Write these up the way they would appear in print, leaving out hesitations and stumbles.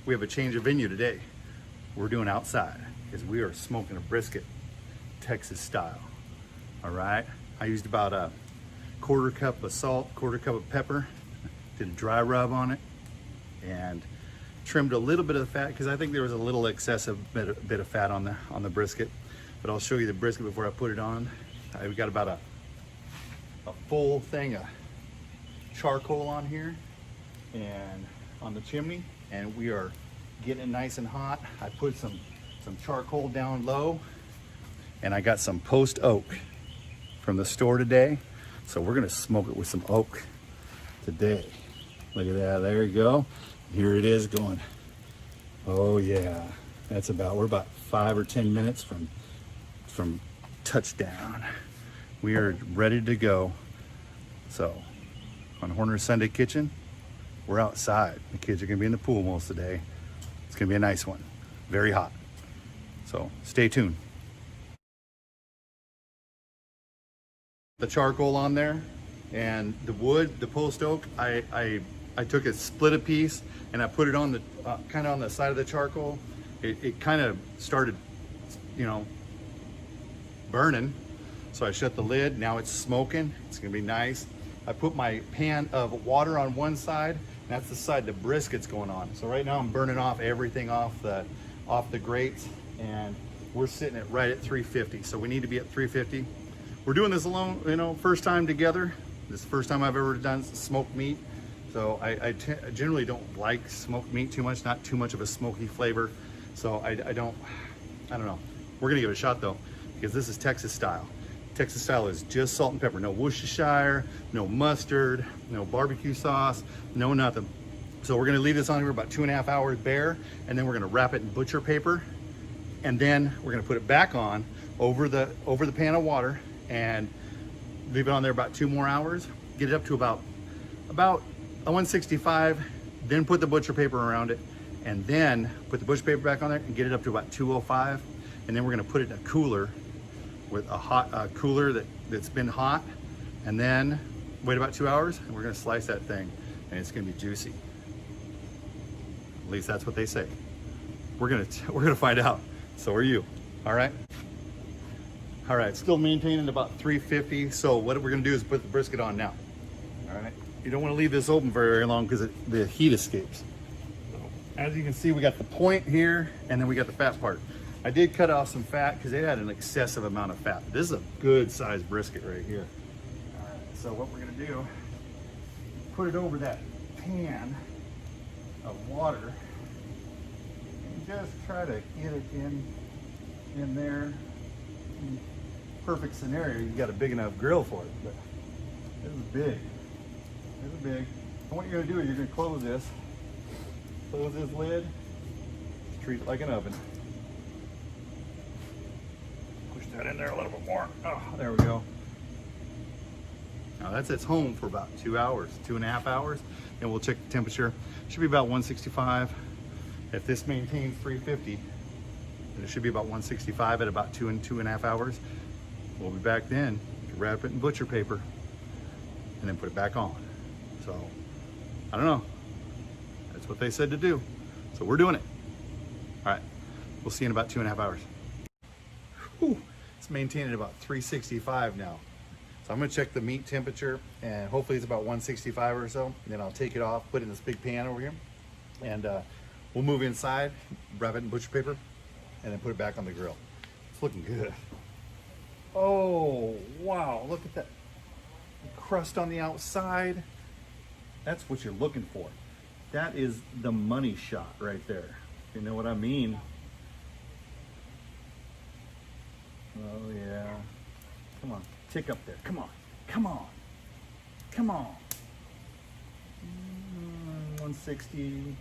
we have a change of venue today. We're doing outside because we are smoking a brisket, Texas style. All right. I used about a quarter cup of salt, quarter cup of pepper, did a dry rub on it, and trimmed a little bit of the fat because I think there was a little excessive bit of fat on the brisket. But I'll show you the brisket before I put it on. I've got about a full thing of charcoal on here and on the chimney, and we are getting it nice and hot. I put some charcoal down low, and I got some post oak from the store today. So we're gonna smoke it with some oak today. Look at that, there you go. Here it is going. Oh yeah, we're about 5 or 10 minutes from touchdown. We are ready to go. So on Horner's Sunday Kitchen, we're outside. The kids are gonna be in the pool most of the day. It's gonna be a nice one, very hot. So stay tuned. The charcoal on there and the wood, the post oak, I took it, split a piece, and I put it on the kind of on the side of the charcoal. It kind of started, burning. So I shut the lid. Now it's smoking. It's gonna be nice. I put my pan of water on one side, and that's the side the brisket's going on. So right now I'm burning off everything off the grates, and we're sitting at right at 350. So we need to be at 350. We're doing this alone, first time together. This is the first time I've ever done smoked meat. So I generally don't like smoked meat too much, not too much of a smoky flavor. So I don't know. We're gonna give it a shot though, because this is Texas style. Texas style is just salt and pepper, no Worcestershire, no mustard, no barbecue sauce, no nothing. So we're gonna leave this on here about 2.5 hours bare, and then we're gonna wrap it in butcher paper, and then we're gonna put it back on over the pan of water and leave it on there about 2 more hours, get it up to about a 165, then put the butcher paper around it, and then put the butcher paper back on there and get it up to about 205. And then we're gonna put it in a cooler with a hot cooler that's been hot, and then wait about 2 hours, and we're gonna slice that thing, and it's gonna be juicy. At least that's what they say. We're gonna find out. So are you. All right. All right, still maintaining about 350. So what we're gonna do is put the brisket on now. All right. You don't wanna leave this open very long because the heat escapes. So as you can see, we got the point here, and then we got the fat part. I did cut off some fat because it had an excessive amount of fat. This is a good sized brisket right here. All right, so what we're gonna do, put it over that pan of water and just try to get it in there. Perfect scenario, you got a big enough grill for it, but this is big. This is big. And what you're gonna do is you're gonna close this lid, treat it like an oven. Push that in there a little bit more. Oh, there we go. Now that's its home for about 2 hours, 2.5 hours, and we'll check the temperature. Should be about 165. If this maintains 350, then it should be about 165 at about 2.5 hours. We'll be back then to wrap it in butcher paper and then put it back on. So, I don't know. That's what they said to do. So we're doing it. All right, we'll see you in about 2.5 hours. Whew, it's maintained at about 365 now. So I'm gonna check the meat temperature, and hopefully it's about 165 or so. And then I'll take it off, put it in this big pan over here, and we'll move inside, wrap it in butcher paper, and then put it back on the grill. It's looking good. Oh, wow, look at that crust on the outside. That's what you're looking for. That is the money shot right there. You know what I mean? Oh yeah. Come on, tick up there. Come on, come on, come on. 160.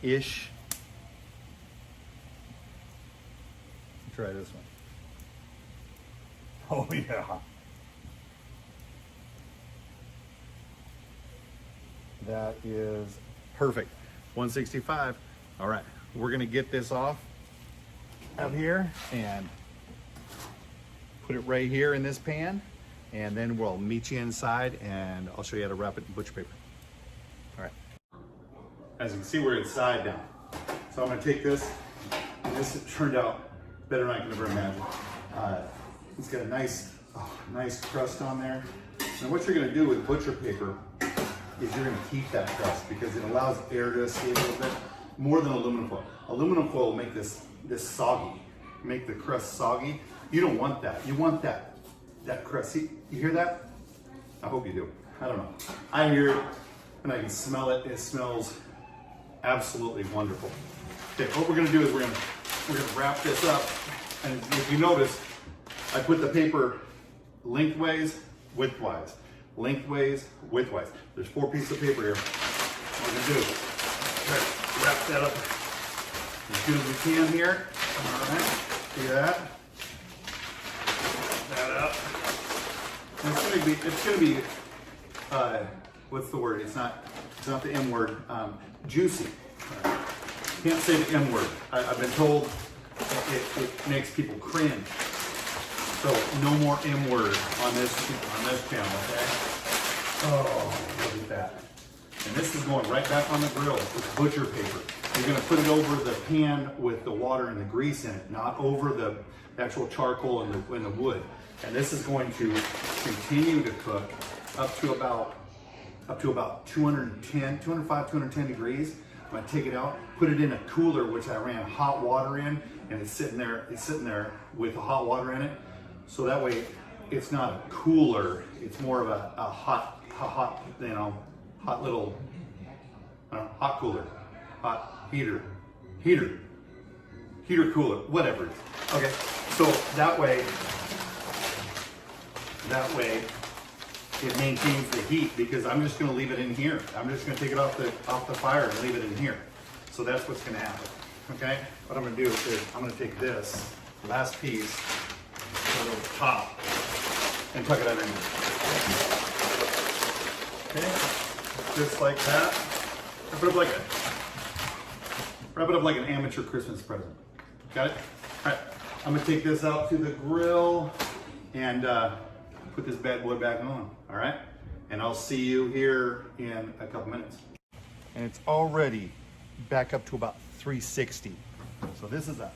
Ish. Try this one. Oh yeah. That is perfect. 165. All right, we're gonna get this off out here and put it right here in this pan. and then we'll meet you inside and I'll show you how to wrap it in butcher paper. All right. As you can see, we're inside now. So I'm gonna take this, and this turned out better than I could ever imagine. It's got a nice crust on there. And what you're gonna do with butcher paper is you're gonna keep that crust because it allows air to escape a little bit more than aluminum foil. Aluminum foil will make this soggy, make the crust soggy. You don't want that. You want that crust. See, you hear that? I hope you do. I don't know. I hear it and I can smell it. It smells absolutely wonderful. Okay, what we're gonna do is we're gonna wrap this up. And if you notice, I put the paper lengthways, widthwise. Lengthways, widthwise. There's 4 pieces of paper here. What we're gonna do is try to wrap that up as good as we can here. All right, see that? That up. And it's gonna be, what's the word? It's not the M word. Juicy. Can't say the M word. I've been told it makes people cringe. So no more M word on this channel, okay? Oh, look at that. And this is going right back on the grill with butcher paper. You're gonna put it over the pan with the water and the grease in it, not over the actual charcoal and the wood. And this is going to continue to cook up to about 205, 210 degrees. I'm gonna take it out, put it in a cooler, which I ran hot water in, and it's sitting there with the hot water in it. So that way it's not a cooler, it's more of a hot, you know, hot little, hot cooler, hot heater cooler, whatever it is. Okay, so that way it maintains the heat because I'm just gonna leave it in here. I'm just gonna take it off the fire and leave it in here. So that's what's gonna happen, okay? What I'm gonna do is I'm gonna take this last piece, a little top, and tuck it underneath. Okay, just like that. Wrap it up like an amateur Christmas present. Got it? All right, I'm gonna take this out to the grill and put this bad boy back on, all right? And I'll see you here in a couple minutes. And it's already back up to about 360. So this is a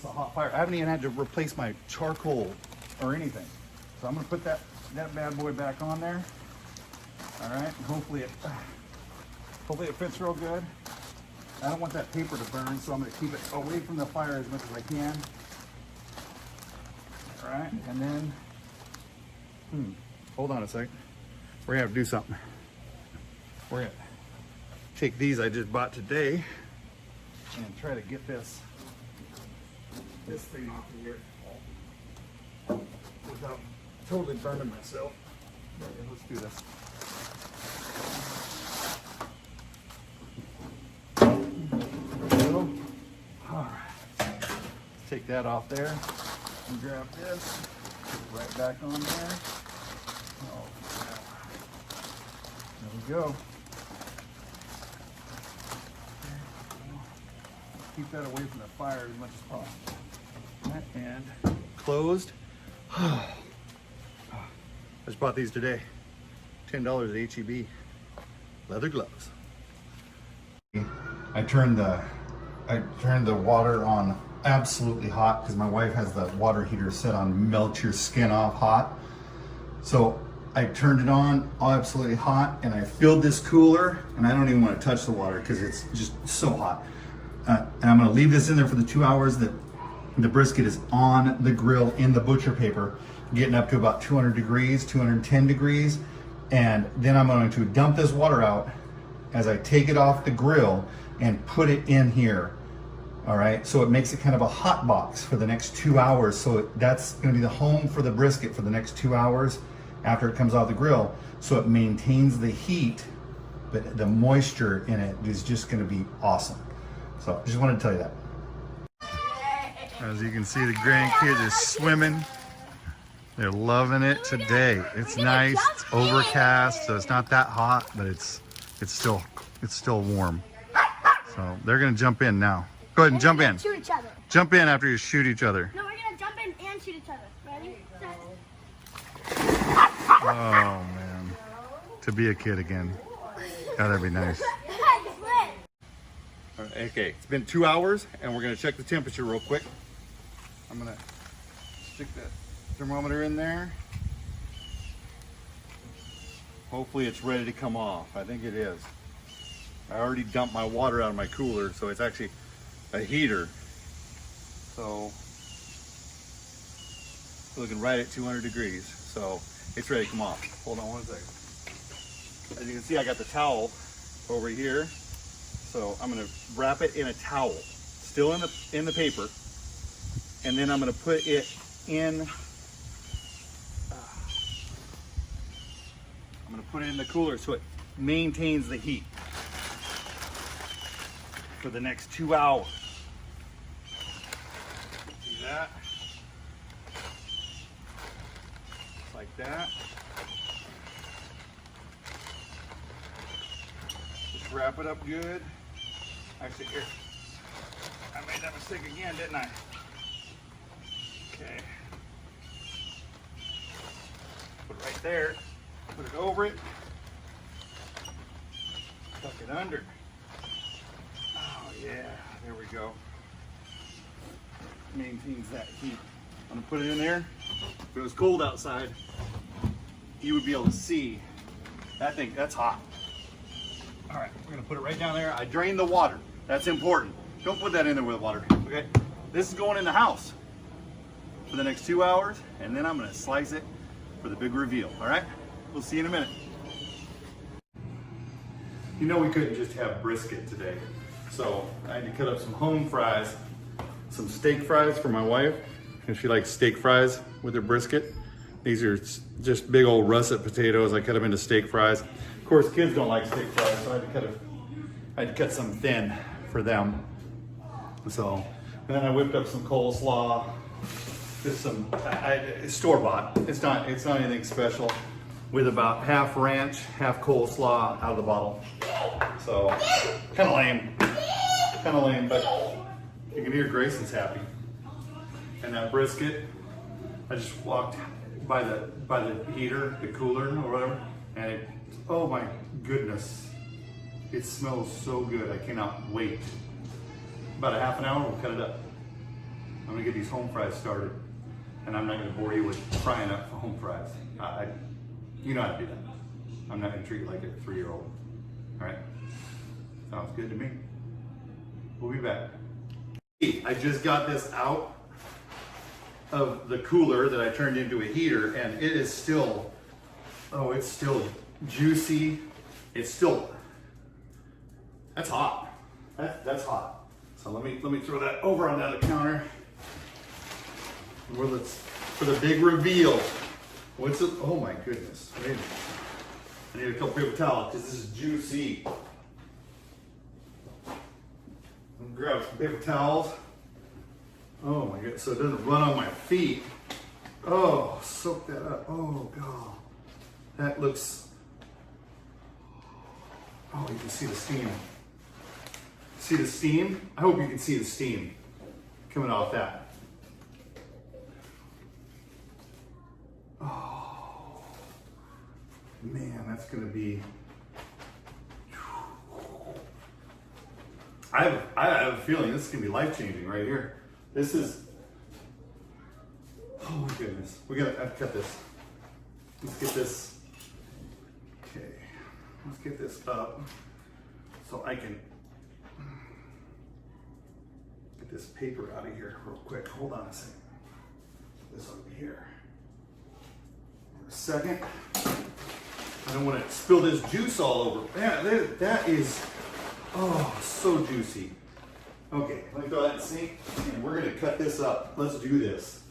hot fire. I haven't even had to replace my charcoal or anything. So I'm gonna put that bad boy back on there. All right, and hopefully it fits real good. I don't want that paper to burn, so I'm gonna keep it away from the fire as much as I can. All right, and then, hold on a second. We're gonna have to do something. We're gonna take these I just bought today and try to get this thing off of here without totally burning myself. Okay, let's do this. There we go. All right. Let's take that off there and grab this. Put it right back on there. Oh, there we go. Keep that away from the fire as much as possible. And closed. I just bought these today. $10 at HEB. Leather gloves. I turned the water on absolutely hot because my wife has the water heater set on melt your skin off hot. So I turned it on absolutely hot and I filled this cooler and I don't even want to touch the water because it's just so hot. And I'm gonna leave this in there for the 2 hours that the brisket is on the grill in the butcher paper, getting up to about 200 degrees, 210 degrees. And then I'm going to dump this water out as I take it off the grill and put it in here. All right, so it makes it kind of a hot box for the next 2 hours. So that's gonna be the home for the brisket for the next 2 hours after it comes off the grill. So it maintains the heat, but the moisture in it is just gonna be awesome. So just wanted to tell you that. As you can see, the grandkids are swimming. They're loving it today. It's nice, it's overcast, so it's not that hot, but it's still warm. So they're gonna jump in now. Go ahead and jump in. Shoot each other. Jump in after you shoot each other. No, we're gonna jump in and shoot each other. Ready? Set. Oh man, to be a kid again. God, that'd be nice. All right, okay, it's been 2 hours and we're gonna check the temperature real quick. I'm gonna stick that thermometer in there. Hopefully it's ready to come off. I think it is. I already dumped my water out of my cooler, so it's actually a heater. So, looking right at 200 degrees. So, it's ready to come off. Hold on one second. As you can see, I got the towel over here. So, I'm gonna wrap it in a towel, still in the paper. And then I'm gonna put it in, the cooler so it maintains the heat for the next 2 hours. See that? Like that. Just wrap it up good. Actually, here, I made that mistake again, didn't I? Okay. Put it right there. Put it over it. Tuck it under. Oh yeah, there we go. Maintains that heat. I'm gonna put it in there. If it was cold outside, you would be able to see that thing. That's hot. All right, we're gonna put it right down there. I drained the water. That's important. Don't put that in there with water. Okay. This is going in the house for the next 2 hours, and then I'm gonna slice it for the big reveal. All right. We'll see you in a minute. You know we couldn't just have brisket today. So I had to cut up some home fries, some steak fries for my wife, because she likes steak fries with her brisket. These are just big old russet potatoes. I cut them into steak fries. Of course, kids don't like steak fries, so I had to cut some thin for them. So, and then I whipped up some coleslaw, just some store-bought. It's not anything special. With about half ranch, half coleslaw out of the bottle. So, kind of lame, but you can hear Grayson's happy. And that brisket, I just walked by the heater, the cooler or whatever, and it, oh my goodness, it smells so good. I cannot wait. About a half an hour, we'll cut it up. I'm gonna get these home fries started, and I'm not gonna bore you with frying up for home fries. You know how to do that. I'm not gonna treat you like a 3-year-old. All right? Sounds good to me. We'll be back. I just got this out of the cooler that I turned into a heater, and it is still, it's still juicy. It's still, that's hot. That's hot. So let me throw that over on the other counter. For the big reveal. What's it? Oh my goodness. I need a couple paper towels because this is juicy. I'm gonna grab some paper towels. Oh my goodness, so it doesn't run on my feet. Oh, soak that up. Oh God. That looks, oh, you can see the steam. See the steam? I hope you can see the steam coming off that. Oh, man, that's gonna be, I have a feeling this is gonna be life-changing right here. This is, oh my goodness. I have to cut this. Let's get this, okay. Let's get this up so I can get this paper out of here real quick. Hold on a second. Put this over here. A second. I don't want to spill this juice all over. Man, that is, oh, so juicy. Okay, let me throw that in the sink, and we're gonna cut this up. Let's do this.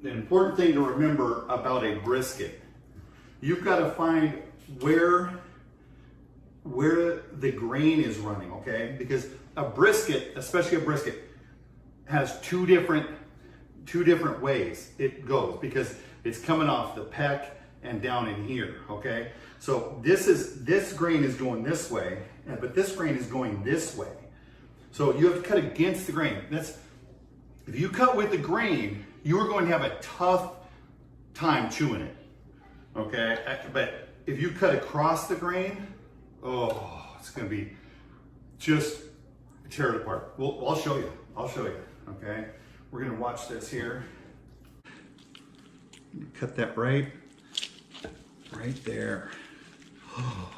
The important thing to remember about a brisket, you've got to find where the grain is running, okay? Because a brisket, especially a brisket, has two different ways it goes, because it's coming off the peck and down in here, okay? So this grain is going this way, but this grain is going this way. So you have to cut against the grain. If you cut with the grain, you are going to have a tough time chewing it, okay? But if you cut across the grain, oh, it's gonna be just tear it apart. Well, I'll show you, okay? We're gonna watch this here. Cut that right there. Oh,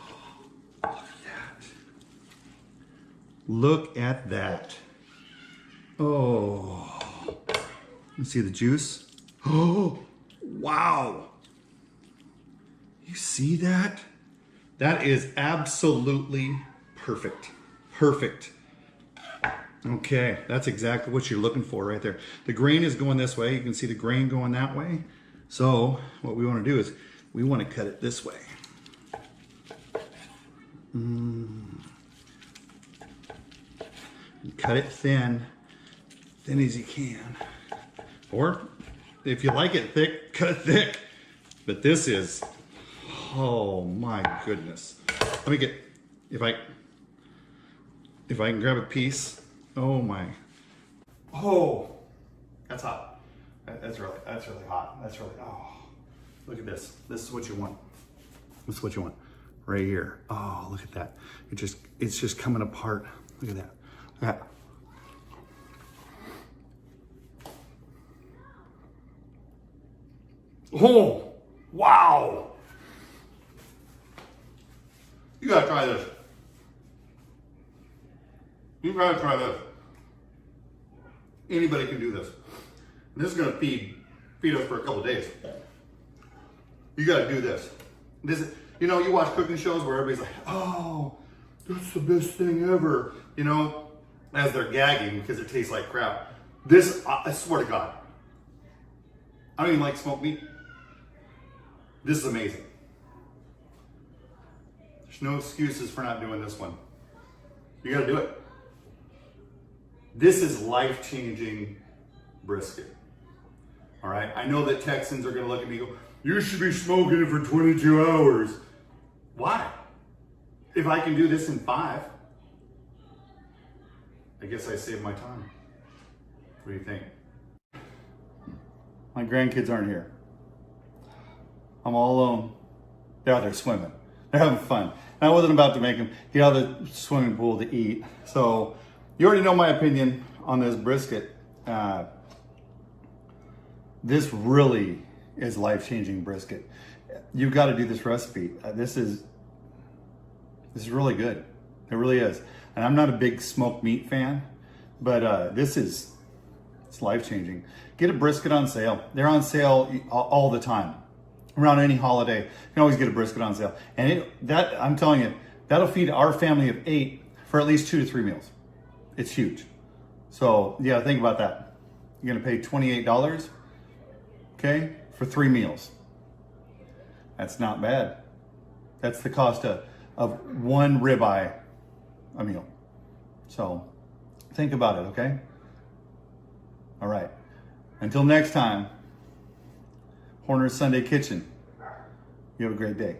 look at that. Oh, you see the juice? Oh, wow. You see that? That is absolutely perfect. Perfect. Okay, that's exactly what you're looking for right there. The grain is going this way. You can see the grain going that way. So what we want to do is we want to cut it this way. Cut it thin as you can. Or if you like it thick, cut it thick. But this is, oh my goodness. Let me get, if I can grab a piece. Oh my. Oh, that's hot. That's really hot. That's really, oh, look at this. This is what you want. This is what you want right here. Oh, look at that. It's just coming apart. Look at that. Look at that. Oh, wow. You gotta try this. You gotta try this. Anybody can do this. And this is gonna feed us for a couple of days. You gotta do this. This is, you know, you watch cooking shows where everybody's like, oh, that's the best thing ever. You know, as they're gagging because it tastes like crap. This, I swear to God, I don't even like smoked meat. This is amazing. There's no excuses for not doing this one. You gotta do it. This is life-changing brisket. All right, I know that Texans are gonna look at me and go, you should be smoking it for 22 hours. Why? If I can do this in 5, I guess I saved my time. What do you think? My grandkids aren't here. I'm all alone. They're out there swimming. They're having fun. And I wasn't about to make them get out of the swimming pool to eat. So you already know my opinion on this brisket. This really is life-changing brisket. You've got to do this recipe. This is really good. It really is. And I'm not a big smoked meat fan, but it's life-changing. Get a brisket on sale. They're on sale all the time. Around any holiday, you can always get a brisket on sale. And I'm telling you, that'll feed our family of 8 for at least 2 to 3 meals. It's huge. So yeah, think about that. You're gonna pay $28, okay, for 3 meals. That's not bad. That's the cost of 1 ribeye a meal. So think about it, okay? All right. Until next time, Horner's Sunday Kitchen. You have a great day.